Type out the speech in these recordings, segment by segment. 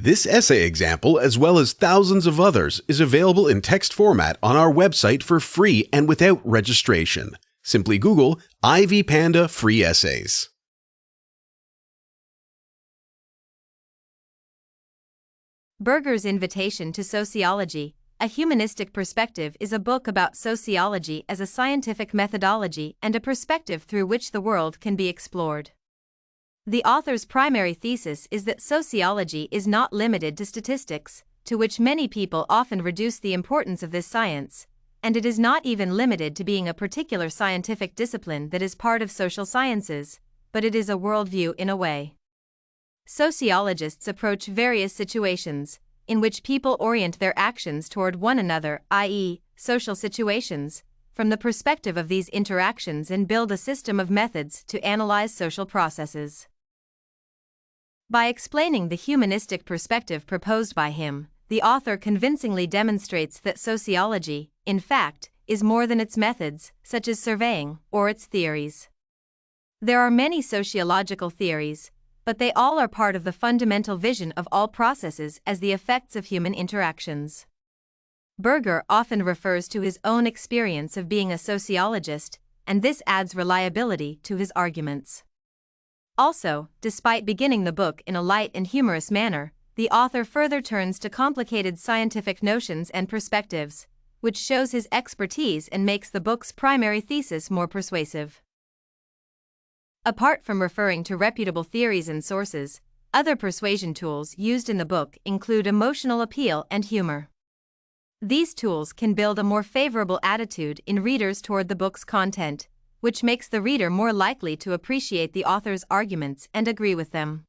This essay example, as well as thousands of others, is available in text format on our website for free and without registration. Simply Google Ivy Panda Free Essays. Berger's Invitation to Sociology, A Humanistic Perspective is a book about sociology as a scientific methodology and a perspective through which the world can be explored. The author's primary thesis is that sociology is not limited to statistics, to which many people often reduce the importance of this science, and it is not even limited to being a particular scientific discipline that is part of social sciences, but it is a worldview in a way. Sociologists approach various situations in which people orient their actions toward one another, i.e., social situations, from the perspective of these interactions and build a system of methods to analyze social processes. By explaining the humanistic perspective proposed by him, the author convincingly demonstrates that sociology, in fact, is more than its methods, such as surveying, or its theories. There are many sociological theories, but they all are part of the fundamental vision of all processes as the effects of human interactions. Berger often refers to his own experience of being a sociologist, and this adds reliability to his arguments. Also, despite beginning the book in a light and humorous manner, the author further turns to complicated scientific notions and perspectives, which shows his expertise and makes the book's primary thesis more persuasive. Apart from referring to reputable theories and sources, other persuasion tools used in the book include emotional appeal and humor. These tools can build a more favorable attitude in readers toward the book's content, which makes the reader more likely to appreciate the author's arguments and agree with them.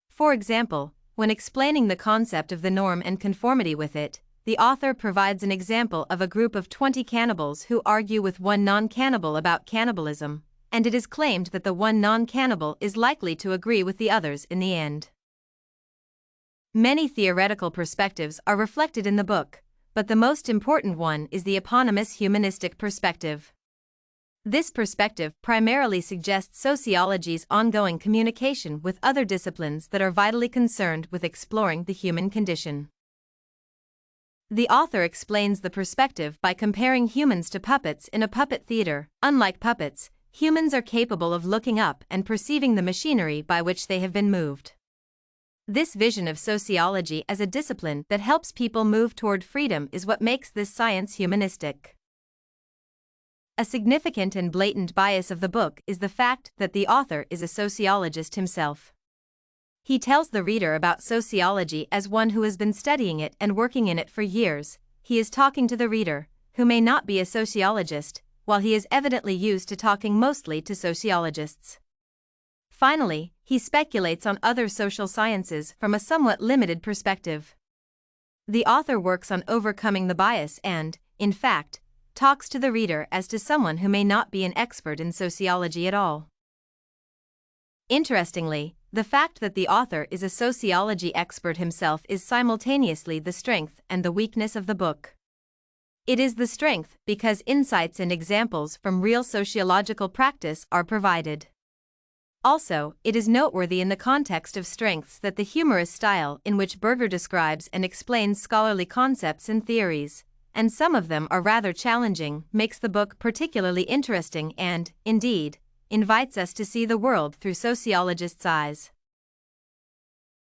For example, when explaining the concept of the norm and conformity with it, the author provides an example of a group of 20 cannibals who argue with one non-cannibal about cannibalism, and it is claimed that the one non-cannibal is likely to agree with the others in the end. Many theoretical perspectives are reflected in the book, but the most important one is the eponymous humanistic perspective. This perspective primarily suggests sociology's ongoing communication with other disciplines that are vitally concerned with exploring the human condition. The author explains the perspective by comparing humans to puppets in a puppet theater. Unlike puppets, humans are capable of looking up and perceiving the machinery by which they have been moved. This vision of sociology as a discipline that helps people move toward freedom is what makes this science humanistic. A significant and blatant bias of the book is the fact that the author is a sociologist himself. He tells the reader about sociology as one who has been studying it and working in it for years. He is talking to the reader, who may not be a sociologist, while he is evidently used to talking mostly to sociologists. Finally, he speculates on other social sciences from a somewhat limited perspective. The author works on overcoming the bias and, in fact, talks to the reader as to someone who may not be an expert in sociology at all. Interestingly, the fact that the author is a sociology expert himself is simultaneously the strength and the weakness of the book. It is the strength because insights and examples from real sociological practice are provided. Also, it is noteworthy in the context of strengths that the humorous style in which Berger describes and explains scholarly concepts and theories, and some of them are rather challenging, makes the book particularly interesting and, indeed, invites us to see the world through sociologists' eyes.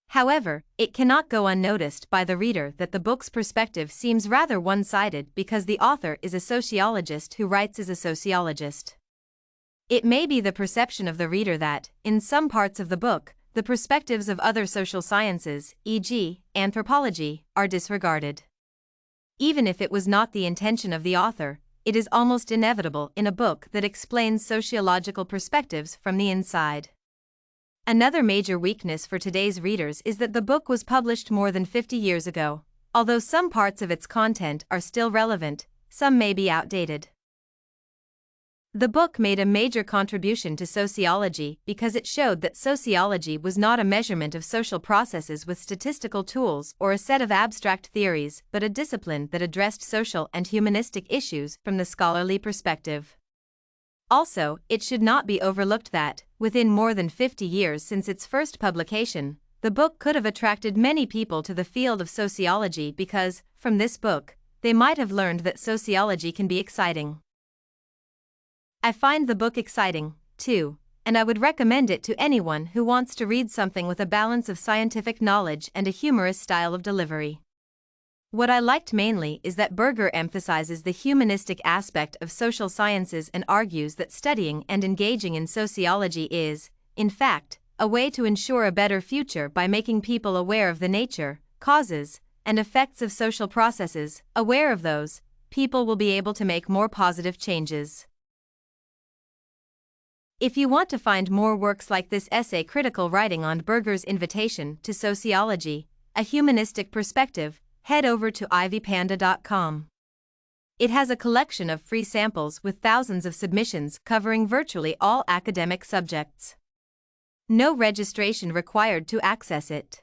However, it cannot go unnoticed by the reader that the book's perspective seems rather one-sided because the author is a sociologist who writes as a sociologist. It may be the perception of the reader that, in some parts of the book, the perspectives of other social sciences, e.g., anthropology, are disregarded. Even if it was not the intention of the author, it is almost inevitable in a book that explains sociological perspectives from the inside. Another major weakness for today's readers is that the book was published more than 50 years ago. Although some parts of its content are still relevant, some may be outdated. The book made a major contribution to sociology because it showed that sociology was not a measurement of social processes with statistical tools or a set of abstract theories, but a discipline that addressed social and humanistic issues from the scholarly perspective. Also, it should not be overlooked that, within more than 50 years since its first publication, The book could have attracted many people to the field of sociology because, from this book, they might have learned that sociology can be exciting. I find the book exciting, too, and I would recommend it to anyone who wants to read something with a balance of scientific knowledge and a humorous style of delivery. What I liked mainly is that Berger emphasizes the humanistic aspect of social sciences and argues that studying and engaging in sociology is, in fact, a way to ensure a better future by making people aware of the nature, causes, and effects of social processes. Aware of those, people will be able to make more positive changes. If you want to find more works like this essay critical writing on Berger's invitation to sociology, a humanistic perspective, head over to ivypanda.com. It has a collection of free samples with thousands of submissions covering virtually all academic subjects. No registration required to access it.